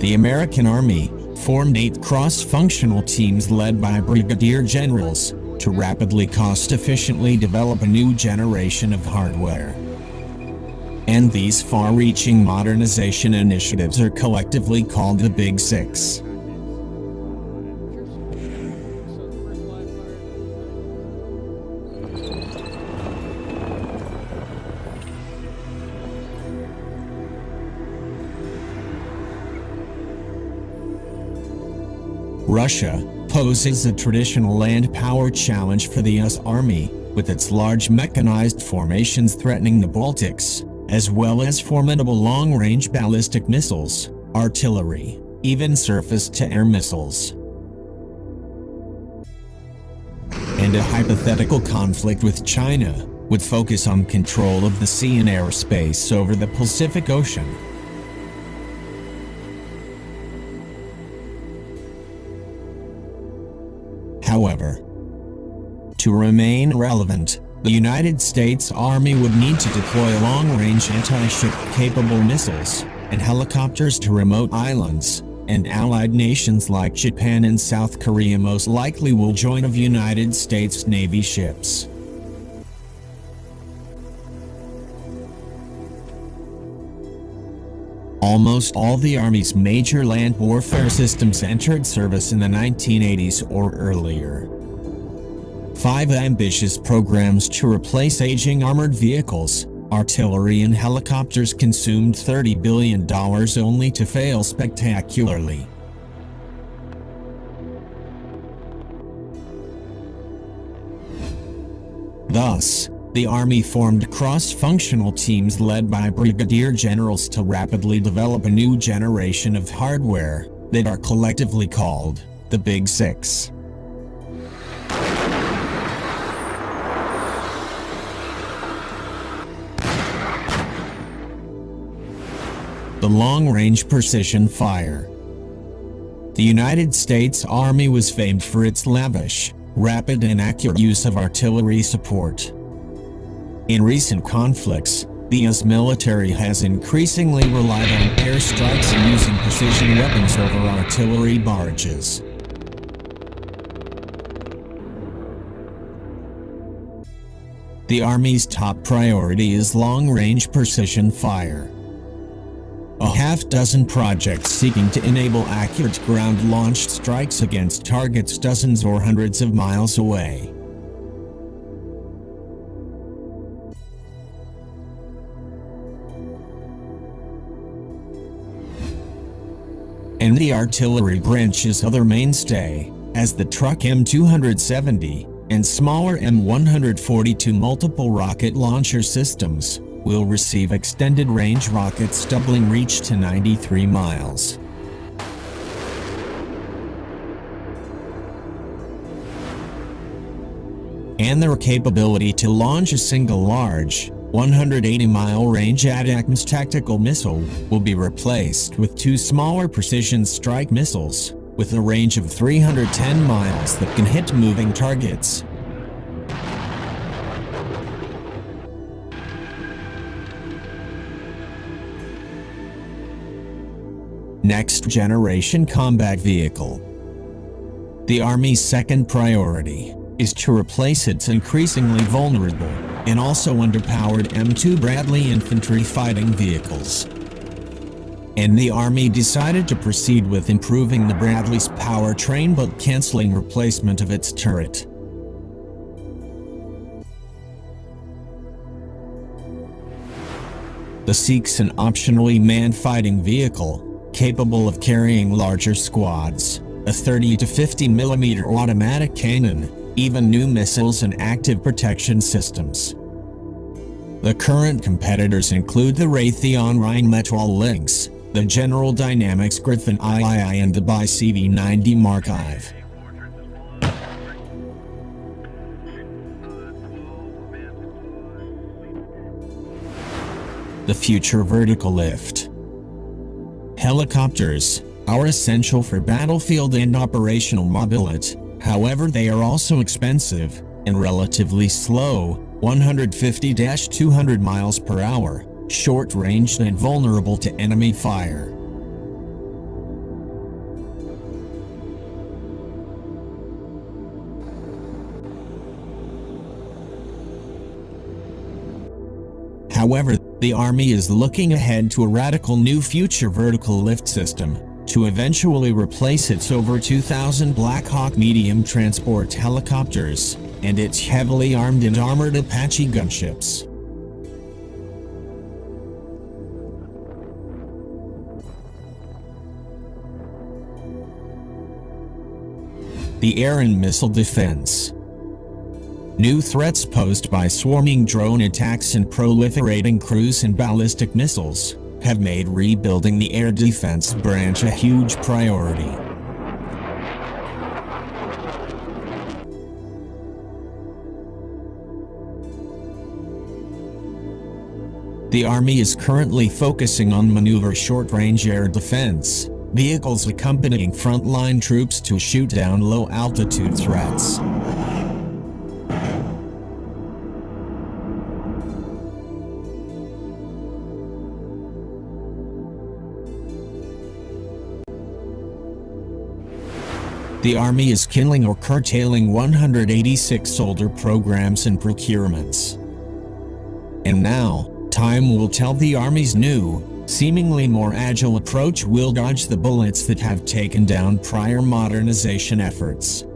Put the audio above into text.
The American Army formed 8 cross-functional teams led by brigadier generals to rapidly, cost-efficiently develop a new generation of hardware. And these far-reaching modernization initiatives are collectively called the Big Six. Russia poses a traditional land power challenge for the U.S. Army, with its large mechanized formations threatening the Baltics, as well as formidable long-range ballistic missiles, artillery, even surface-to-air missiles. And a hypothetical conflict with China would focus on control of the sea and airspace over the Pacific Ocean. However, to remain relevant, the United States Army would need to deploy long-range anti-ship capable missiles and helicopters to remote islands, and allied nations like Japan and South Korea most likely will join of United States Navy ships. Almost all the Army's major land warfare systems entered service in the 1980s or earlier. 5 ambitious programs to replace aging armored vehicles, artillery and helicopters consumed $30 billion only to fail spectacularly. Thus, the Army formed cross-functional teams led by brigadier generals to rapidly develop a new generation of hardware that are collectively called the Big Six. The long-range precision fire. The United States Army was famed for its lavish, rapid and accurate use of artillery support. In recent conflicts, the U.S. military has increasingly relied on airstrikes and using precision weapons over artillery barrages. The Army's top priority is long-range precision fire. A half-dozen projects seeking to enable accurate ground-launched strikes against targets dozens or hundreds of miles away. And the artillery branch is other mainstay, as the truck M270 and smaller M142 multiple rocket launcher systems will receive extended range rockets doubling reach to 93 miles. And their capability to launch a single large, 180-mile range ATACMS tactical missile will be replaced with 2 smaller precision strike missiles with a range of 310 miles that can hit moving targets. Next generation combat vehicle. The Army's second priority is to replace its increasingly vulnerable and also underpowered M2 Bradley infantry fighting vehicles. And the Army decided to proceed with improving the Bradley's powertrain but canceling replacement of its turret. The seeks an optionally manned fighting vehicle capable of carrying larger squads, a 30 to 50 mm automatic cannon, even new missiles and active protection systems. The current competitors include the Raytheon Rheinmetall Lynx, the General Dynamics Griffin II and the BAE CV-90 Mark V. The future vertical lift. Helicopters are essential for battlefield and operational mobility. However, they are also expensive and relatively slow, 150-200 miles per hour, short-ranged and vulnerable to enemy fire. However, the Army is looking ahead to a radical new future vertical lift system, to eventually replace its over 2,000 Black Hawk medium transport helicopters, and its heavily armed and armored Apache gunships. The air and missile defense. New threats posed by swarming drone attacks and proliferating cruise and ballistic missiles have made rebuilding the air defense branch a huge priority. The Army is currently focusing on maneuver short-range air defense, vehicles accompanying frontline troops to shoot down low-altitude threats. The Army is killing or curtailing 186 soldier programs and procurements. And now, time will tell the Army's new, seemingly more agile approach will dodge the bullets that have taken down prior modernization efforts.